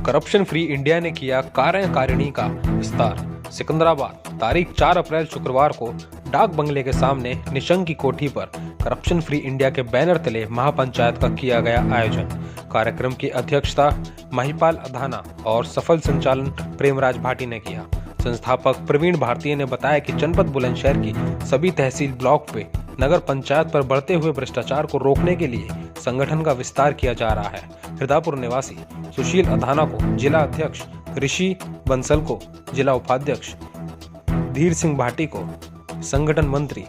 Corruption free India ने किया कार्यकारिणी का विस्तार। सिकंदराबाद तारीख 4 अप्रैल शुक्रवार को डाक बंगले के सामने निशंक की कोठी पर करप्शन फ्री इंडिया के बैनर तले महापंचायत का किया गया आयोजन। कार्यक्रम की अध्यक्षता महिपाल अधाना और सफल संचालन प्रेमराज भाटी ने किया। संस्थापक प्रवीण भारतीय ने बताया कि जनपद बुलंदशहर की सभी तहसील ब्लॉक पे नगर पंचायत पर बढ़ते हुए भ्रष्टाचार को रोकने के लिए संगठन का विस्तार किया जा रहा है। हृदापुर निवासी सुशील अधाना को जिला अध्यक्ष, ऋषि बंसल को जिला उपाध्यक्ष, धीर सिंह भाटी को संगठन मंत्री,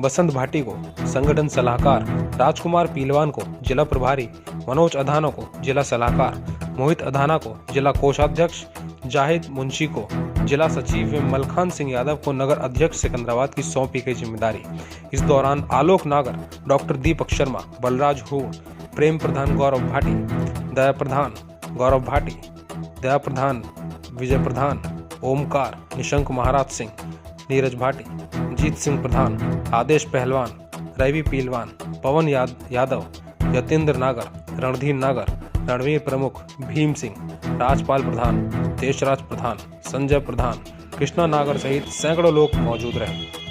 बसंत भाटी को संगठन सलाहकार, राजकुमार पीलवान को जिला प्रभारी, मनोज अधाना को जिला सलाहकार, मोहित अधाना को जिला कोषाध्यक्ष, जाहिद मुंशी को जिला सचिव एवं मलखान सिंह यादव को नगर अध्यक्ष सिकंदराबाद की सौंपी गई जिम्मेदारी। इस दौरान आलोक नागर, डॉक्टर दीपक शर्मा, बलराज हूड़, प्रेम प्रधान गौरव भाटी, दया प्रधान गौरव भाटी, दया प्रधान विजय प्रधान, ओमकार, निशंक महाराज सिंह, नीरज भाटी, जीत सिंह प्रधान, आदेश पहलवान, रवि पीलवान, पवन यादव, यतेंद्र नागर, रणधीर नागर, रणवीर प्रमुख, भीम सिंह, राजपाल प्रधान, देशराज प्रधान, संजय प्रधान, कृष्णा नागर सहित सैकड़ों लोग मौजूद रहे।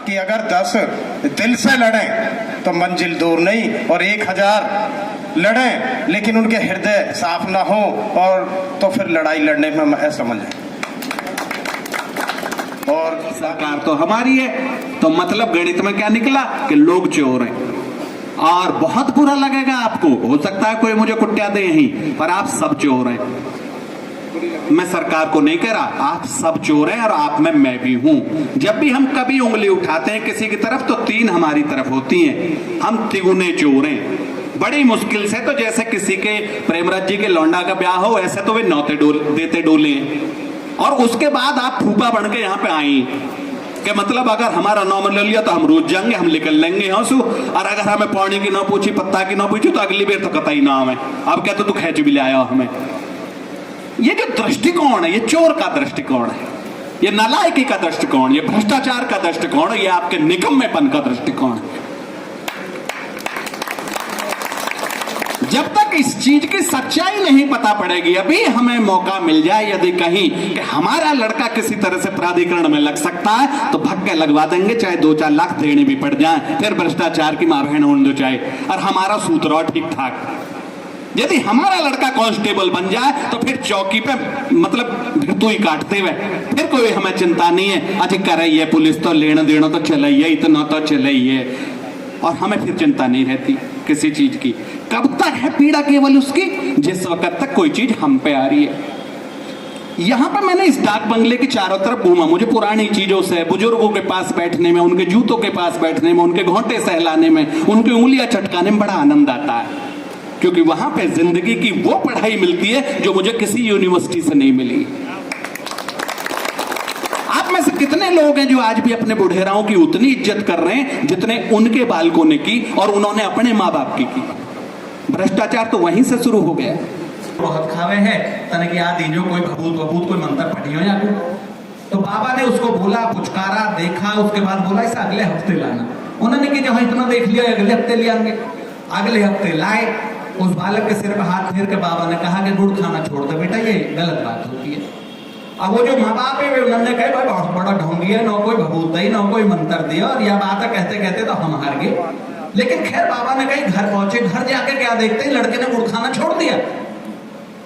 कि अगर 10 दिल से लड़े तो मंजिल दूर नहीं, और 1000 लड़े लेकिन उनके हृदय साफ ना हो और तो फिर लड़ाई लड़ने में ऐसा समझ है। और सरकार तो हमारी है, तो मतलब गणित में क्या निकला कि लोग चोर हैं। और बहुत बुरा लगेगा आपको, हो सकता है कोई मुझे कुट्टिया दे यहीं, पर आप सब चोर हैं। मैं सरकार को नहीं कह रहा, आप सब चोर हैं और आप में मैं भी हूं। जब भी हम कभी उंगली उठाते हैं किसी की तरफ तो 3 हमारी तरफ होती हैं। हम तिगुने चोर हैं। बड़ी मुश्किल से, तो जैसे किसी के प्रेमराज जी के लौंडा का ब्याह हो, ऐसे तो वे नौते देते डोले हैं। और उसके बाद आप फूफा बन के यहाँ पे आई कि मतलब अगर हमारा नाम ले लिया तो हम रोज जाएंगे, हम निकल लेंगे यहाँ से। और अगर हमें पानी की ना पूछी, पत्ता की ना पूछी, तो अगली बार तो कतई नाम है। अब कहते तू खेच भी ले आया हमें। ये जो दृष्टिकोण है, ये चोर का दृष्टिकोण है, ये नालायकी का दृष्टिकोण, ये भ्रष्टाचार का दृष्टिकोण, ये आपके निकम्मेपन का दृष्टिकोण है। जब तक इस चीज की सच्चाई नहीं पता पड़ेगी, अभी हमें मौका मिल जाए यदि कहीं कि हमारा लड़का किसी तरह से प्राधिकरण में लग सकता है, तो भक्के लगवा देंगे, चाहे 2-4 लाख देने भी पड़ जाए, फिर भ्रष्टाचार की मां बहन होने दो चाहे, और हमारा सूत रहो ठीक ठाक। यदि हमारा लड़का कांस्टेबल बन जाए तो फिर चौकी पे मतलब भिरतु ही काटते हुए, फिर कोई हमें चिंता नहीं है। अच्छा कर रही है पुलिस, तो लेना देना तो चलाइए, इतना तो चलाइए, और हमें फिर चिंता नहीं रहती किसी चीज की। कब तक है पीड़ा केवल उसकी, जिस वक्त तक कोई चीज हम पे आ रही है। यहां पर मैंने इस डाक बंगले के चारों तरफ घूमा, मुझे पुरानी चीजों से, बुजुर्गों के पास बैठने में, उनके जूतों के पास बैठने में, उनके घोंटे सहलाने में, उनकी उंगलियां चटकाने में बड़ा आनंद आता है, क्योंकि वहां पे जिंदगी की वो पढ़ाई मिलती है जो मुझे किसी यूनिवर्सिटी से नहीं मिली। आप में से कितने लोग हैं जो आज भी अपने बुढ़ेराओं की उतनी इज्जत कर रहे हैं जितने उनके बालकों ने की और उन्होंने अपने माँ बाप की। भ्रष्टाचार तो वहीं से शुरू हो गया। बहुत खावे है तने की याद जो कोई भभूत कोई मंत्र पढ़ियो या तो बाबा ने उसको बोला, पुचकारा, देखा, उसके बाद बोला इसे अगले हफ्ते लाना। उन्होंने कि जहां इतना देख लिया अगले हफ्ते ले आएंगे। अगले हफ्ते लाए, उस बालक के सिर पर हाथ फेर के बाबा ने कहा कि गुड़ खाना छोड़ दे बेटा, ये गलत बात होती है। अब वो जो माँ बाप है उन्होंने कहा भाई बहुत बड़ा ढोंगी है, ना कोई भभूत ही, ना कोई मंत्र दिया, और यह बात कहते कहते तो हम हार गए। लेकिन खैर बाबा ने कहीं घर पहुंचे, घर जाके क्या देखते हैं लड़के ने गुड़ खाना छोड़ दिया।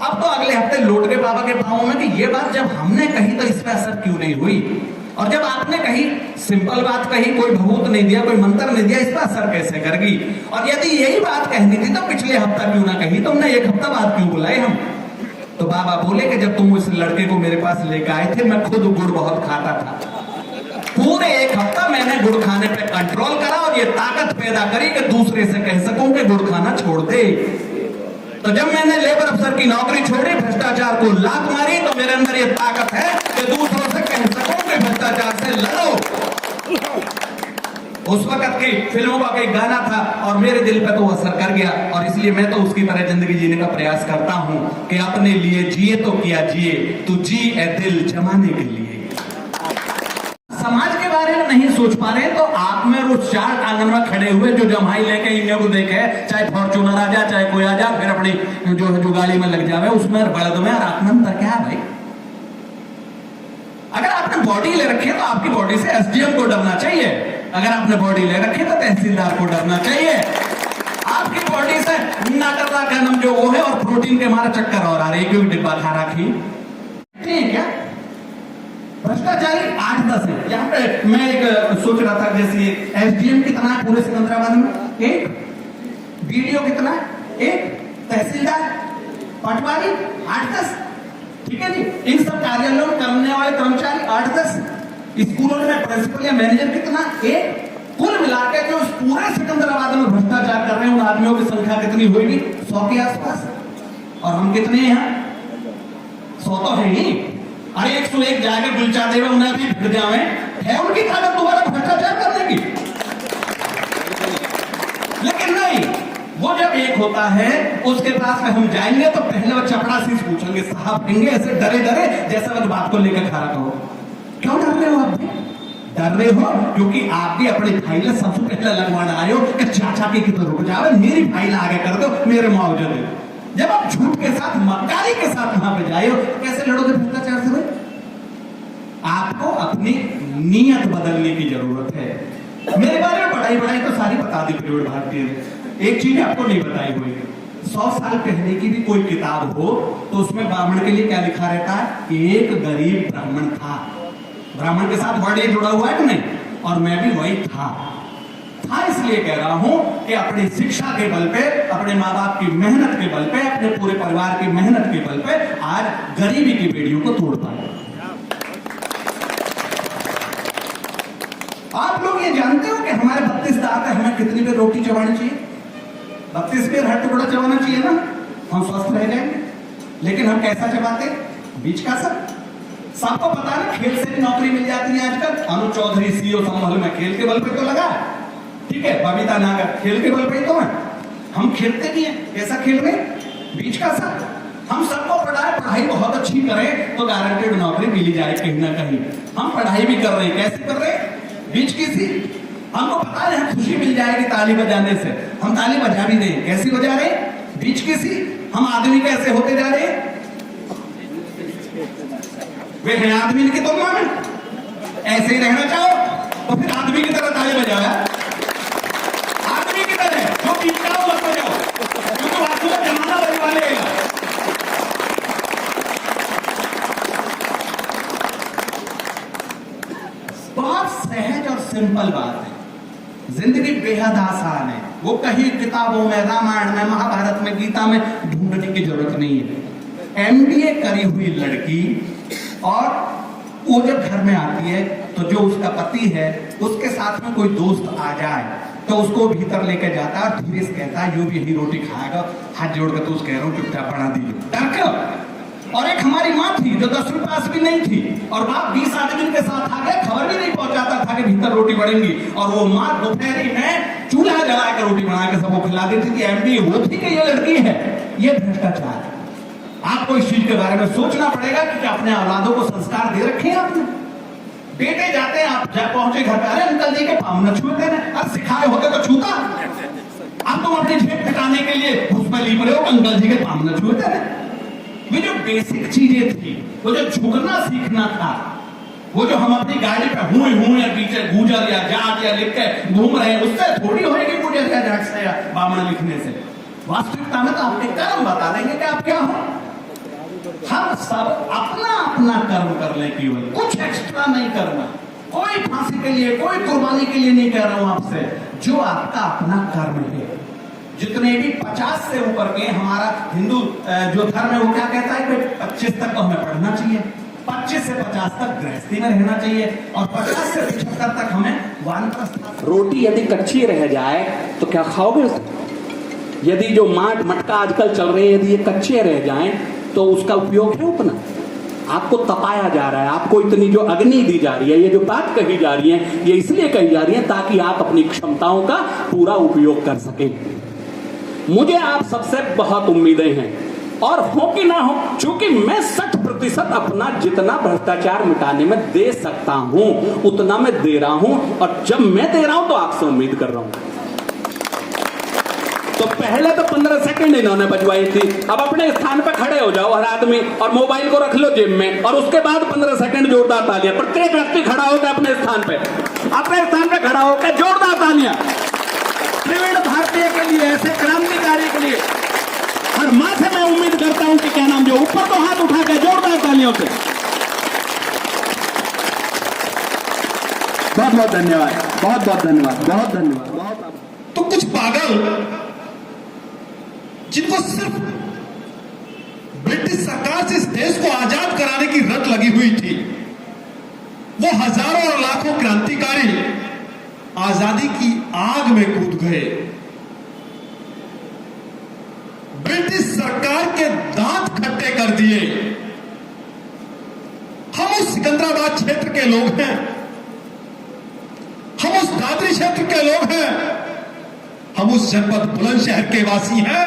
अब तो अगले हफ्ते लौट गए बाबा के पांव में कि ये बात जब हमने कही तो इस पर असर क्यों नहीं हुई, और जब आपने कही सिंपल बात कही, कोई भभूत नहीं दिया, कोई मंत्र नहीं दिया, इस पर असर कैसे करेगी। और यदि यही बात कहनी थी तो पिछले हफ्ता क्यों ना कही, तुमने 1 हफ्ता बाद क्यों बुलाए हम। तो बाबा बोले कि जब तुम उस लड़के को मेरे पास लेकर आए थे, मैं खुद गुड़ बहुत खाता था। पूरे 1 हफ्ता मैंने गुड़ खाने पे कंट्रोल करा और ये ताकत पैदा करी कि दूसरे से कह सकूं कि गुड़ खाना छोड़ दे। तो जब मैंने लेबर अफसर की नौकरी छोड़ी, भ्रष्टाचार को लात मारी, तो मेरे अंदर ये ताकत है कि दूसरों से कह सकूं कि भ्रष्टाचार से लड़ो। उस वक्त की फिल्मों का एक गाना था और मेरे दिल पे तो असर कर गया, और इसलिए मैं तो उसकी तरह जिंदगी जीने का प्रयास करता हूं कि अपने लिए जिए तो किया जिए, तू जी ए दिल जमाने के लिए। समाज के बारे में नहीं सोच पा रहे तो आप में रोज 4 टांग आंगन में खड़े हुए जो जमाई लेके इन्हें को देखे, चाहे फॉर्चूनर आ जा चाहे कोई आ जा, फिर अपनी जो गाड़ी में लग जावे उसमें बड़द में और आत्मंतर क्या है भाई। अगर आपने बॉडी ले रखी है तो आपकी बॉडी से एसडीएम को डरना चाहिए, अगर आपने बॉडी ले रखी है तो तहसीलदार को डरना चाहिए। आपकी बॉडी से नाकर्ता का नाम जो वो है और प्रोटीन के हमारा चक्कर और आ रही है क्योंकि डिब्बा खा रखी ठीक है क्या। भ्रष्टाचारी 8-10 है। यहाँ पे मैं एक सोच रहा था जैसे एसडीएम कितना है पूरे सिकंदराबाद में, 1 बीडीओ कितना है, 1 तहसीलदार, पटवारी 8-10 ठीक है जी। इन सब कार्यालयों में करने वाले कर्मचारी 8-10, स्कूलों में प्रिंसिपल या मैनेजर कितना, 1। कुल मिलाकर जो पूरे सिकंदराबाद में भ्रष्टाचार कर रहे हैं उन आदमियों की संख्या कितनी होगी, 100 के आसपास। और हम कितने हैं, 100 तो है ही। अरे 101 जाके गुलचा देवे उन्हें भी फिर जावे, है उनकी ताकत दोबारा भ्रष्टाचार करने की। लेकिन नहीं, वो जब एक होता है उसके पास में हम जाएंगे तो पहले वो चपड़ा सी पूछेंगे, साहब कहेंगे ऐसे डरे डरे जैसे मैं बात को लेकर खड़ा करो। क्यों डर रहे हो आप, डर रहे हो क्योंकि आप भी अपनी फाइल सबसे पहले लगवाना आए हो कि चाचा की कितने रुक जावे, मेरी फाइल आगे कर दो, मेरे मुआवजा दे दो। जब आप झूठ के साथ मक्कारी के साथ वहां पे जाए हो कैसे लड़ोगे भ्रष्टाचार से भाई। आपको अपनी नीयत बदलने की जरूरत है। मेरे बारे में पढ़ाई तो सारी बता दी प्रवीण भारती ने, एक चीज आपको नहीं बताई हुई, 100 साल पहले की भी कोई किताब हो तो उसमें ब्राह्मण के लिए क्या लिखा रहता है, एक गरीब ब्राह्मण था। ब्राह्मण के साथ वर्ड जुड़ा हुआ है कि नहीं, और मैं भी वही था इसलिए कह रहा हूं कि अपनी शिक्षा के बल पे, अपने माँ बाप की मेहनत के बल पे, अपने पूरे परिवार की मेहनत के बल पे आज गरीबी की बेड़ियों को तोड़ पाए। आप लोग ये जानते हो कि हमारे 32 दांत है, हमें कितनी बार रोटी चबानी चाहिए, 32 बार हर टुकड़ा चबाना चाहिए ना, हम स्वस्थ रह जाएंगे। लेकिन हम कैसा चबाते, बीच का सबको पता है, खेल से भी नौकरी मिल जाती है आजकल। अनु चौधरी सीओ संभल में खेल के बल पे तो लगा, ठीक है, बबीता नागर खेल के बल पे तो है। हम खेलते भी हैं, कैसा खेल रहे, बीच का हम सबको पढ़ाई बहुत अच्छी करें तो गारंटेड नौकरी मिली जाए कहीं ना कहीं। हम पढ़ाई भी कर रहे हैं, कैसे कर रहे हैं, बीच की सी, हमको पता है खुशी मिल जाएगी ताली बजाने से, हम ताली बजा भी दें, कैसी बजा रहे, बीच की सी। हम आदमी कैसे होते जा रहे हैं, वे हैं आदमी की तुलना में, ऐसे ही रहना चाहो तो फिर आदमी की तरह ताली बजाओ, आदमी की तरह जो पीछा मत बजाओ क्योंकि वास्तव में जमाना बजवा लेगा। बहुत सहज और सिंपल बात है, जिंदगी बेहद आसान है, वो कहीं किताबों में, रामायण में, महाभारत में, गीता में ढूंढने की जरूरत नहीं है। एमबीए करी हुई लड़की और वो जब घर में आती है तो जो उसका पति है उसके साथ में कोई दोस्त आ जाए तो उसको भीतर लेके जाता है और धीरे से कहता है, यो भी यही रोटी खाएगा, हाथ जोड़ कर तो उस कह रहा हूँ चुपचाप बना दीजिए, डर क्यों। और एक हमारी माँ थी जो 10 रुपये पास भी नहीं थी और बाप 20 आदमी के साथ आ गए, खबर भी नहीं पहुंचाता था कि भीतर रोटी बढ़ेंगी, और वो माँ दोपहरी में चूल्हा जलाकर रोटी बना के सबको खिला देती थी। एमबीए वो थी कि ये लड़की है, ये भ्रष्टाचार। आपको इस चीज के बारे में सोचना पड़ेगा कि अपने औलादों को संस्कार दे रखे हैं आपने। बेटे जाते हैं, आप पहुंचे घर पे, अरे अंकल जी के पाँव न छूते हैं, अब सिखाए होते तो छूता। अब तुम अपनी जेब ठिकाने के लिए उस पर लीप रहे हो, अंकल जी के पाँव न छूते हैं। वे जो बेसिक चीजें थी, वो जो झुकना सीखना था, वो जो हम अपनी गाड़ी पे हुए पीछे गुजर या जाट या लिख के घूम रहे हैं, उससे थोड़ी होगी गुजर या जाट से या बामण लिखने से। वास्तविकता में तो आपके कर्म बता देंगे कि आप क्या हो। हम सब अपना अपना कर्म कर ले, केवल कुछ एक्स्ट्रा नहीं करना, कोई फांसी के लिए, कोई कुर्बानी के लिए नहीं कह रहा हूं आपसे, जो आपका अपना कर्म है। जितने भी 50 से ऊपर के, हमारा हिंदू जो धर्म है वो क्या कहता है कि 25 तक तो हमें पढ़ना चाहिए, 25 से 50 तक गृहस्थी में रहना चाहिए और 50 से 75 तक हमें वानप्रस्थ। रोटी यदि कच्ची रह जाए तो क्या खाओगे उसे? यदि जो माट मटका आजकल चल रहे हैं यदि ये कच्चे रह जाएं तो उसका उपयोग है उतना? आपको तपाया जा रहा है, आपको इतनी जो अग्नि दी जा रही है, ये जो बात कही जा रही है, ये इसलिए कही जा रही है ताकि आप अपनी क्षमताओं का पूरा उपयोग कर सकें। मुझे आप सबसे बहुत उम्मीदें हैं, और हो कि ना हो, चूंकि मैं 60% प्रतिशत अपना जितना भ्रष्टाचार मिटाने में दे सकता हूं उतना मैं दे रहा हूं, और जब मैं दे रहा हूं तो आपसे उम्मीद कर रहा हूं। तो पहले तो 15 सेकंड इन्होंने बजवाई थी, अब अपने स्थान पर खड़े हो जाओ हर आदमी और मोबाइल को रख लो जेब में, और उसके बाद 15 सेकंड जोरदार तालियां। प्रत्येक व्यक्ति खड़ा होकर अपने स्थान पे खड़ा होकर जोरदार तालियां प्रवीण भारतीय के लिए, ऐसे क्रांतिकारी के लिए। और मां से मैं उम्मीद करता हूं कि क्या नाम जो ऊपर तो हाथ उठा के जोरदार तालियों से। बहुत बहुत धन्यवाद, बहुत बहुत धन्यवाद, बहुत धन्यवाद। तो कुछ पागल जिनको सिर्फ ब्रिटिश सरकार से इस देश को आजाद कराने की रट लगी हुई थी, वो हजारों और लाखों क्रांतिकारी आजादी की आग में कूद गए, ब्रिटिश सरकार के दांत खट्टे कर दिए। हम उस सिकंदराबाद क्षेत्र के लोग हैं, हम उस दादरी क्षेत्र के लोग हैं, हम उस जनपद बुलंदशहर के वासी हैं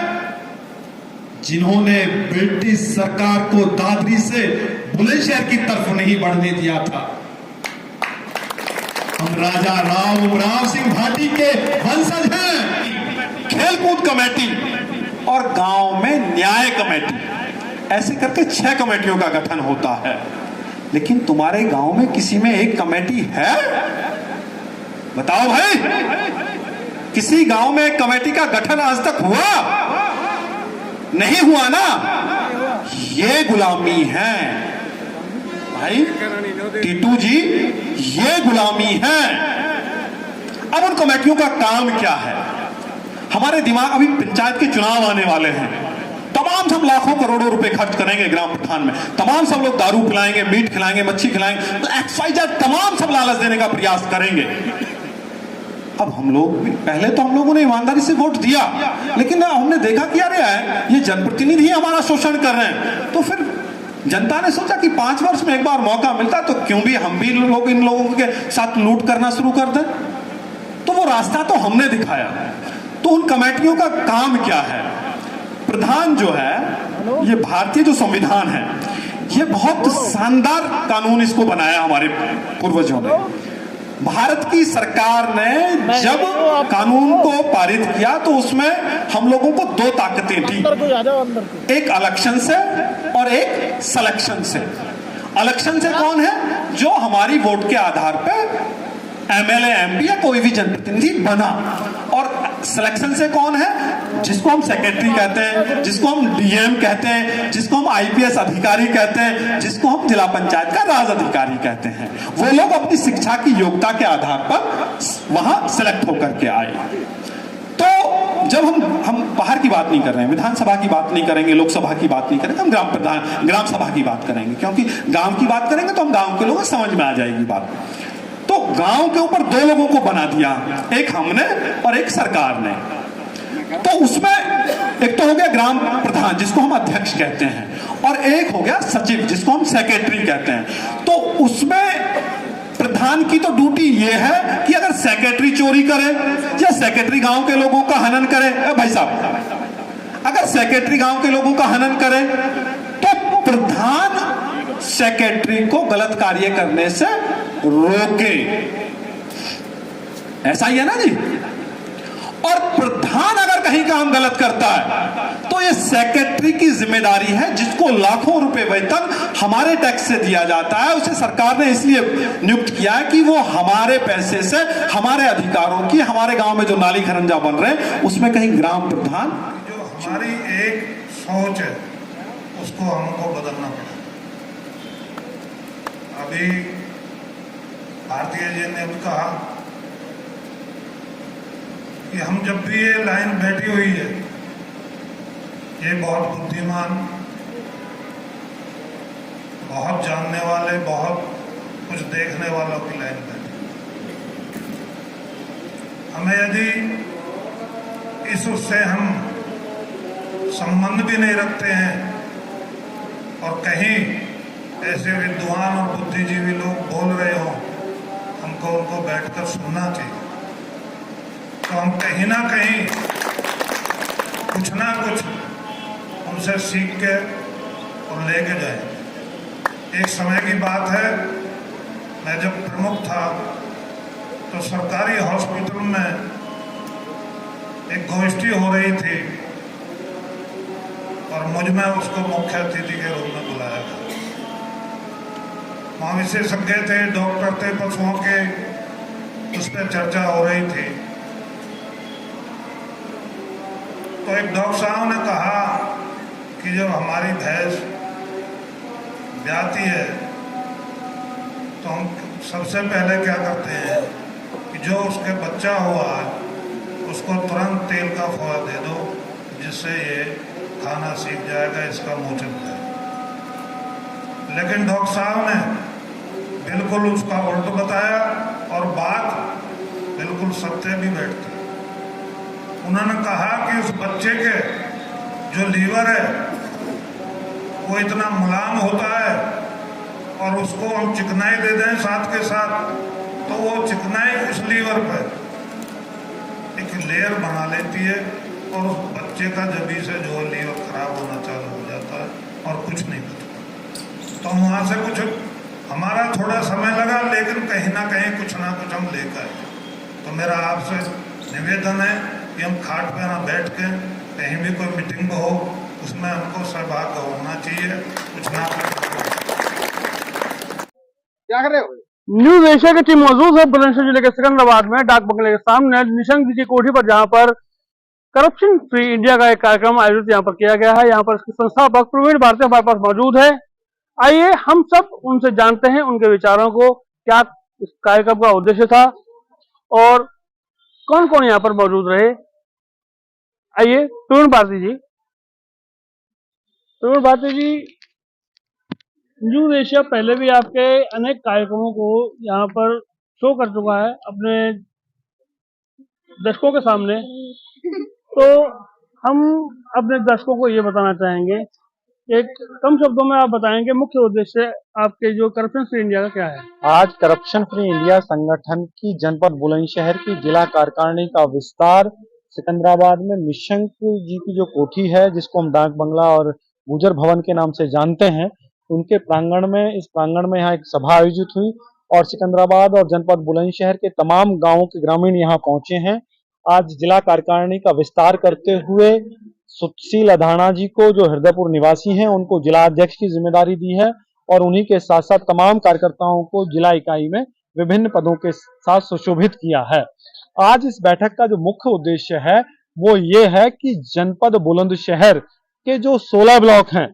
जिन्होंने ब्रिटिश सरकार को दादरी से बुलंदशहर की तरफ नहीं बढ़ने दिया था। हम राजा राव सिंह भाटी के वंशज हैं। खेलकूद कमेटी और गांव में न्याय कमेटी, ऐसे करके 6 कमेटियों का गठन होता है। लेकिन तुम्हारे गांव में किसी में एक कमेटी है? बताओ भाई, किसी गांव में एक कमेटी का गठन आज तक हुआ? नहीं हुआ ना। ये गुलामी है भाई टीटू जी, ये गुलामी है। अब उन कमेटियों का काम क्या है? हमारे दिमाग, अभी पंचायत के चुनाव आने वाले हैं, तमाम सब लाखों करोड़ों रुपए खर्च करेंगे ग्राम प्रधान में, तमाम सब लोग दारू पिलाएंगे, मीट खिलाएंगे, मच्छी खिलाएंगे, तो XYZ तमाम सब लालच देने का प्रयास करेंगे। अब हम लोग भी, पहले तो हम लोगों ने ईमानदारी से वोट दिया, लेकिन हमने देखा कि अरे ये जनप्रतिनिधि हमारा शोषण कर रहे हैं, तो फिर जनता ने सोचा कि 5 वर्ष में एक बार मौका मिलता तो क्यों भी हम भी लोग इन लोगों के साथ लूट करना शुरू कर दें। तो वो रास्ता तो हमने दिखाया। तो उन कमेटियों का काम क्या है? प्रधान जो है, ये भारतीय जो संविधान है, ये बहुत शानदार कानून इसको बनाया हमारे पूर्वजों ने। भारत की सरकार ने जब कानून को पारित किया तो उसमें हम लोगों को 2 ताकतें दी, एक इलेक्शन से और एक सिलेक्शन से। इलेक्शन से कौन है? जो हमारी वोट के आधार पे MLA MP या कोई भी जनप्रतिनिधि बना। और सिलेक्शन से कौन है? जिसको हम सेक्रेटरी कहते हैं, जिसको हम DM कहते हैं, जिसको हम IPS अधिकारी कहते हैं, जिसको हम जिला पंचायत का राज अधिकारी कहते हैं। वो लोग अपनी शिक्षा की योग्यता के आधार पर वहां सिलेक्ट होकर के आए। तो जब हम बाहर की बात नहीं कर रहे हैं, विधानसभा की बात नहीं करेंगे, लोकसभा की बात नहीं करेंगे, हम ग्राम सभा की बात करेंगे, क्योंकि गांव की बात करेंगे तो हम गांव के लोगों को समझ में आ जाएगी बात। तो गांव के ऊपर 2 लोगों को बना दिया, एक हमने और एक सरकार ने। तो उसमें एक तो हो गया ग्राम प्रधान, जिसको हम अध्यक्ष कहते हैं, और एक हो गया सचिव, जिसको हम सेक्रेटरी कहते हैं। तो उसमें प्रधान की तो ड्यूटी ये है कि अगर सेक्रेटरी चोरी करे या सेक्रेटरी गांव के लोगों का हनन करे, भाई साहब, अगर सेक्रेटरी गांव के लोगों का हनन करे तो प्रधान सेक्रेटरी को गलत कार्य करने से रोके। ऐसा ही है ना जी। और प्रधान अगर कहीं काम गलत करता है तो ये सेक्रेटरी की जिम्मेदारी है, जिसको लाखों रुपए वेतन हमारे टैक्स से दिया जाता है। उसे सरकार ने इसलिए नियुक्त किया है कि वो हमारे पैसे से हमारे अधिकारों की, हमारे गांव में जो नाली खरंजा बन रहे हैं उसमें कहीं ग्राम प्रधान, जो हमारी एक सोच है उसको हमको बदलना पड़ा। अभी भारतीय जी ने भी कहा कि हम जब भी ये लाइन बैठी हुई है, ये बहुत बुद्धिमान, बहुत जानने वाले, बहुत कुछ देखने वालों की लाइन बैठी। हमें यदि इस उससे हम संबंध भी नहीं रखते हैं और कहीं ऐसे विद्वान और बुद्धिजीवी लोग बोल रहे हो, हमको उनको बैठकर सुनना चाहिए। तो हम कहीं ना कहीं कुछ ना कुछ उनसे सीख के और लेके जाए। एक समय की बात है, मैं जब प्रमुख था तो सरकारी हॉस्पिटल में एक गोष्ठी हो रही थी और मुझ में उसको मुख्य अतिथि के रूप में बुलाया गया। वहाँ विशेषज्ञ थे, डॉक्टर थे पशुओं के, उस पर चर्चा हो रही थी। तो एक डॉक्टर साहब ने कहा कि जब हमारी भैंस ब्याती है तो हम सबसे पहले क्या करते हैं कि जो उसके बच्चा हुआ है उसको तुरंत तेल का फुआ दे दो, जिससे ये खाना सीख जाएगा, इसका मुंह चल जाएगा। लेकिन डॉक्टर साहब ने बिल्कुल उसका उल्ट बताया और बात बिल्कुल सत्य भी बैठती। उन्होंने कहा कि उस बच्चे के जो लीवर है वो इतना मुलायम होता है और उसको हम चिकनाई दे दें साथ के साथ, तो वो चिकनाई उस लीवर पर एक लेयर बना लेती है और उस बच्चे का जबी से जो लीवर खराब होना चालू हो जाता है और कुछ नहीं बचता। तो वहाँ से कुछ हमारा थोड़ा समय लगा, लेकिन कहीं ना कुछ हम लेकर आए। तो मेरा आपसे निवेदन है कि हम खाट पे ना बैठ के कहीं भी कोई मीटिंग हो उसमें हमको सहभागी होना चाहिए, कुछ ना क्या कर रहे हो? न्यूज एशिया की टीम मौजूद है बुलंदशहर जिले के सिकंदराबाद में डाक बंगले के सामने निशंक जी की कोठी पर, जहां पर करप्शन फ्री इंडिया का एक कार्यक्रम आयोजित यहां पर किया गया है। यहां पर इसके संस्थापक प्रवीण भारती हमारे पास मौजूद है। आइए हम सब उनसे जानते हैं उनके विचारों को, क्या इस कार्यक्रम का उद्देश्य था और कौन कौन यहाँ पर मौजूद रहे। आइए प्रवीण भारती जी। प्रवीण भारती जी, न्यूज एशिया पहले भी आपके अनेक कार्यक्रमों को यहाँ पर शो कर चुका है अपने दर्शकों के सामने। तो हम अपने दर्शकों को ये बताना चाहेंगे, एक कम शब्दों में आप बताएंगे मुख्य उद्देश्य आपके जो करप्शन फ्री इंडिया का क्या है। आज करप्शन फ्री इंडिया संगठन की जनपद बुलंदशहर की जिला कार्यकारिणी का विस्तार सिकंदराबाद में निशंक जी की जो कोठी है, जिसको हम डाक बंगला और गुजर भवन के नाम से जानते हैं, उनके प्रांगण में, इस प्रांगण में यहाँ एक सभा आयोजित हुई और सिकंदराबाद और जनपद बुलंदशहर के तमाम गांवों के ग्रामीण यहाँ पहुंचे हैं। आज जिला कार्यकारिणी का विस्तार करते हुए सुशील अधाना जी को, जो हृदयपुर निवासी हैं, उनको जिला अध्यक्ष की जिम्मेदारी दी है और उन्हीं के साथ साथ तमाम कार्यकर्ताओं को जिला इकाई में विभिन्न पदों के साथ सुशोभित किया है। आज इस बैठक का जो मुख्य उद्देश्य है वो ये है कि जनपद बुलंदशहर के जो 16 ब्लॉक हैं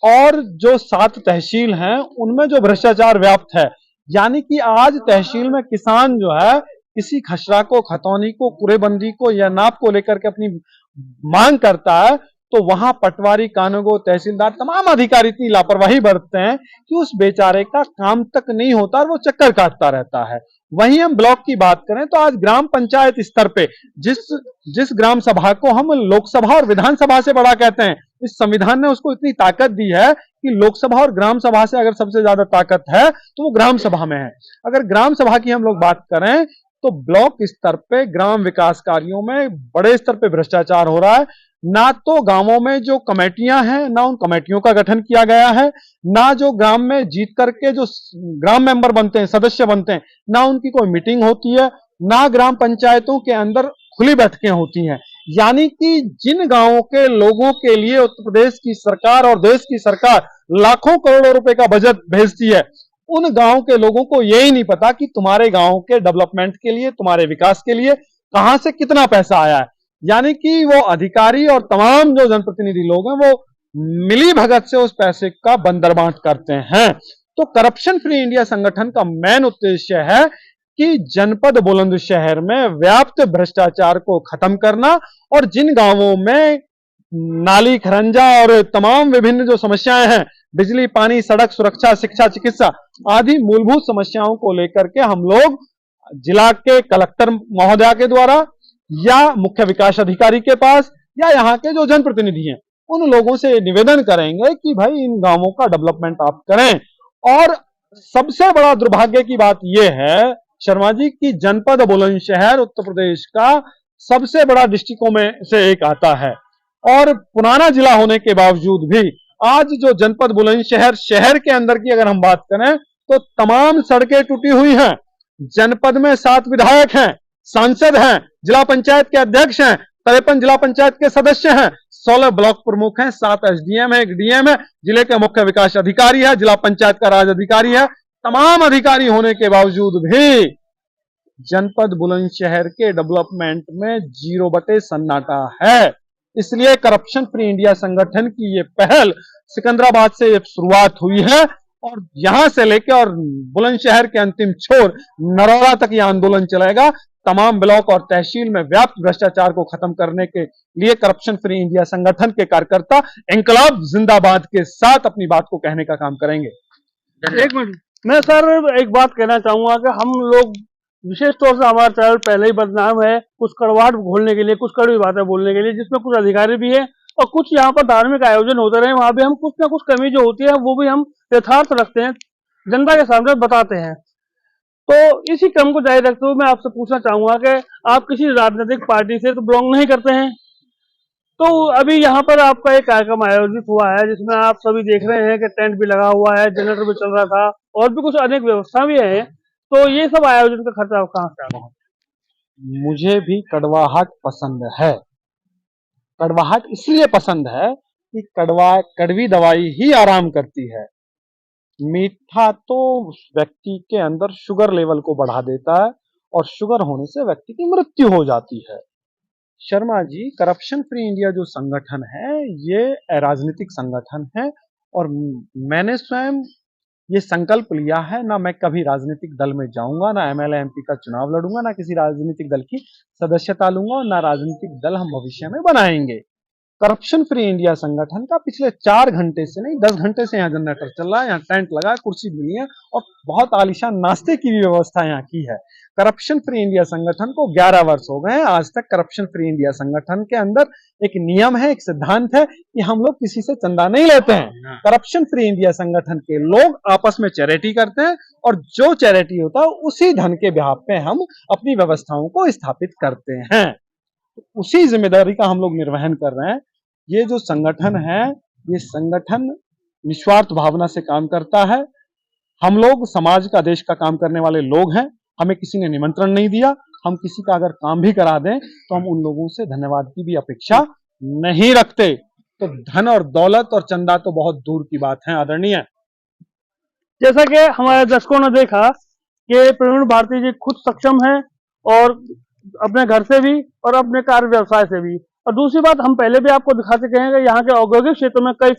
और जो 7 तहसील हैं, उनमें जो भ्रष्टाचार व्याप्त है, यानी कि आज तहसील में किसान जो है किसी खसरा को, खतौनी को, कुरेबंदी को या नाप को लेकर के अपनी मांग करता है, तो वहां पटवारी, कानूनगो, तहसीलदार, तमाम अधिकारी इतनी लापरवाही बरतते हैं कि उस बेचारे का काम तक नहीं होता और वो चक्कर काटता रहता है। वहीं हम ब्लॉक की बात करें तो आज ग्राम पंचायत स्तर पे जिस ग्राम सभा को हम लोकसभा और विधानसभा से बड़ा कहते हैं, इस संविधान ने उसको इतनी ताकत दी है कि लोकसभा और ग्राम सभा से अगर सबसे ज्यादा ताकत है तो वो ग्राम सभा में है। अगर ग्राम सभा की हम लोग बात करें तो ब्लॉक स्तर पे ग्राम विकास कार्यों में बड़े स्तर पे भ्रष्टाचार हो रहा है। ना तो गांवों में जो कमेटियां हैं, ना उन कमेटियों का गठन किया गया है, ना जो ग्राम में जीत करके जो ग्राम मेंबर बनते हैं, सदस्य बनते हैं, ना उनकी कोई मीटिंग होती है, ना ग्राम पंचायतों के अंदर खुली बैठकें होती हैं। यानी कि जिन गांवों के लोगों के लिए उत्तर प्रदेश की सरकार और देश की सरकार लाखों करोड़ों रुपए का बजट भेजती है, उन गांव के लोगों को यही नहीं पता कि तुम्हारे गांव के डेवलपमेंट के लिए, तुम्हारे विकास के लिए कहां से कितना पैसा आया है। यानी कि वो अधिकारी और तमाम जो जनप्रतिनिधि लोग हैं वो मिली भगत से उस पैसे का बंदरबांट करते हैं। तो करप्शन फ्री इंडिया संगठन का मेन उद्देश्य है कि जनपद बुलंदशहर में व्याप्त भ्रष्टाचार को खत्म करना और जिन गांवों में नाली, खरंजा और तमाम विभिन्न जो समस्याएं हैं, बिजली, पानी, सड़क, सुरक्षा, शिक्षा, चिकित्सा आदि मूलभूत समस्याओं को लेकर के हम लोग जिला के कलेक्टर महोदया के द्वारा या मुख्य विकास अधिकारी के पास या यहाँ के जो जनप्रतिनिधि हैं, उन लोगों से निवेदन करेंगे कि भाई इन गांवों का डेवलपमेंट आप करें। और सबसे बड़ा दुर्भाग्य की बात यह है शर्मा जी कि जनपद बुलंदशहर उत्तर प्रदेश का सबसे बड़ा डिस्ट्रिक्टों में से एक आता है और पुराना जिला होने के बावजूद भी आज जो जनपद बुलंदशहर शहर के अंदर की अगर हम बात करें तो तमाम सड़कें टूटी हुई हैं। जनपद में 7 विधायक हैं, सांसद हैं, जिला पंचायत के अध्यक्ष हैं, 53 जिला पंचायत के सदस्य हैं, 16 ब्लॉक प्रमुख हैं, 7 एसडीएम है, एक डीएम है, जिले के मुख्य विकास अधिकारी है, जिला पंचायत का राज अधिकारी है। तमाम अधिकारी होने के बावजूद भी जनपद बुलंदशहर के डेवलपमेंट में 0 बटे सन्नाटा है। इसलिए करप्शन फ्री इंडिया संगठन की ये पहल सिकंदराबाद से शुरुआत हुई है और यहां से लेकर और बुलंदशहर के अंतिम छोर नरौरा तक यह आंदोलन चलेगा। तमाम ब्लॉक और तहसील में व्याप्त भ्रष्टाचार को खत्म करने के लिए करप्शन फ्री इंडिया संगठन के कार्यकर्ता इंकलाब जिंदाबाद के साथ अपनी बात को कहने का काम करेंगे। एक मिनट, मैं सर एक बात कहना चाहूंगा कि हम लोग विशेष तौर से हमारा चैनल पहले ही बदनाम है कुछ कड़वाहट घोलने के लिए, कुछ कड़वी बातें बोलने के लिए, जिसमें कुछ अधिकारी भी है और कुछ यहाँ पर धार्मिक आयोजन होते रहे वहां भी हम कुछ ना कुछ कमी जो होती है वो भी हम यथार्थ रखते हैं, जनता के सामने बताते हैं। तो इसी क्रम को जारी रखते हुए मैं आपसे पूछना चाहूंगा कि आप किसी राजनीतिक पार्टी से तो बिलोंग नहीं करते हैं, तो अभी यहाँ पर आपका एक कार्यक्रम आयोजित हुआ है जिसमें आप सभी देख रहे हैं कि टेंट भी लगा हुआ है, जनरेटर भी चल रहा था और भी कुछ अनेक व्यवस्था भी है, तो ये सब आयोजन का खर्चा कहाँ से आ रहा है? मुझे भी कड़वाहट पसंद है। कड़वाहट इसलिए पसंद है कि कड़वी दवाई ही आराम करती है। मीठा तो व्यक्ति के अंदर शुगर लेवल को बढ़ा देता है और शुगर होने से व्यक्ति की मृत्यु हो जाती है। Sharma ji, corruption free India जो संगठन है ये राजनीतिक संगठन है और मैंने स्वयं ये संकल्प लिया है, ना मैं कभी राजनीतिक दल में जाऊंगा, ना एमएलए एमपी का चुनाव लड़ूंगा, ना किसी राजनीतिक दल की सदस्यता लूंगा और ना राजनीतिक दल हम भविष्य में बनाएंगे। करप्शन फ्री इंडिया संगठन का पिछले 4 घंटे से नहीं 10 घंटे से यहाँ जनरेटर चल रहा है, यहाँ टेंट लगा है, कुर्सी मिली है और बहुत आलीशान नाश्ते की भी व्यवस्था यहाँ की है। करप्शन फ्री इंडिया संगठन को 11 वर्ष हो गए हैं। आज तक करप्शन फ्री इंडिया संगठन के अंदर एक नियम है, एक सिद्धांत है कि हम लोग किसी से चंदा नहीं लेते हैं। करप्शन फ्री इंडिया संगठन के लोग आपस में चैरिटी करते हैं और जो चैरिटी होता है उसी धन के बिहाफ पे हम अपनी व्यवस्थाओं को स्थापित करते हैं। उसी जिम्मेदारी का हम लोग निर्वहन कर रहे हैं। ये जो संगठन है, ये संगठन निस्वार्थ भावना से काम करता है। हम लोग समाज का, देश का काम करने वाले लोग हैं। हमें किसी ने निमंत्रण नहीं दिया, हम किसी का अगर काम भी करा दें तो हम उन लोगों से धन्यवाद की भी अपेक्षा नहीं रखते। तो धन और दौलत और चंदा तो बहुत दूर की बात है आदरणीय। जैसा कि हमारे दर्शकों ने देखा कि प्रवीण भारती जी खुद सक्षम है और अपने घर से भी और अपने कार्य व्यवसाय से भी। और दूसरी बात, हम पहले भी आपको दिखा चुके हैं कि यहाँ के औद्योगिक क्षेत्र में कई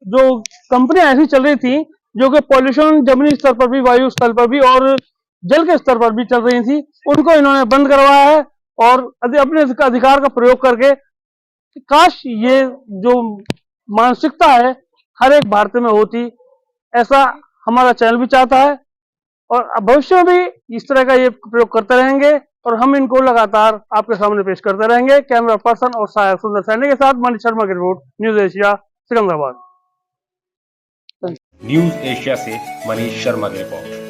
जो कंपनियां ऐसी चल रही थी जो कि पॉल्यूशन जमीनी स्तर पर भी, वायु स्तर पर भी और जल के स्तर पर भी चल रही थी, उनको इन्होंने बंद करवाया है और अपने अधिकार का प्रयोग करके काश ये जो मानसिकता है हर एक भारतीय में होती, ऐसा हमारा चैनल भी चाहता है और भविष्य में भी इस तरह का ये प्रयोग करते रहेंगे और हम इनको लगातार आपके सामने पेश करते रहेंगे। कैमरा पर्सन और सहायक सुंदर सैनी के साथ मनीष शर्मा की report, news Asia, Secunderabad. News Asia से मनीष शर्मा की रिपोर्ट।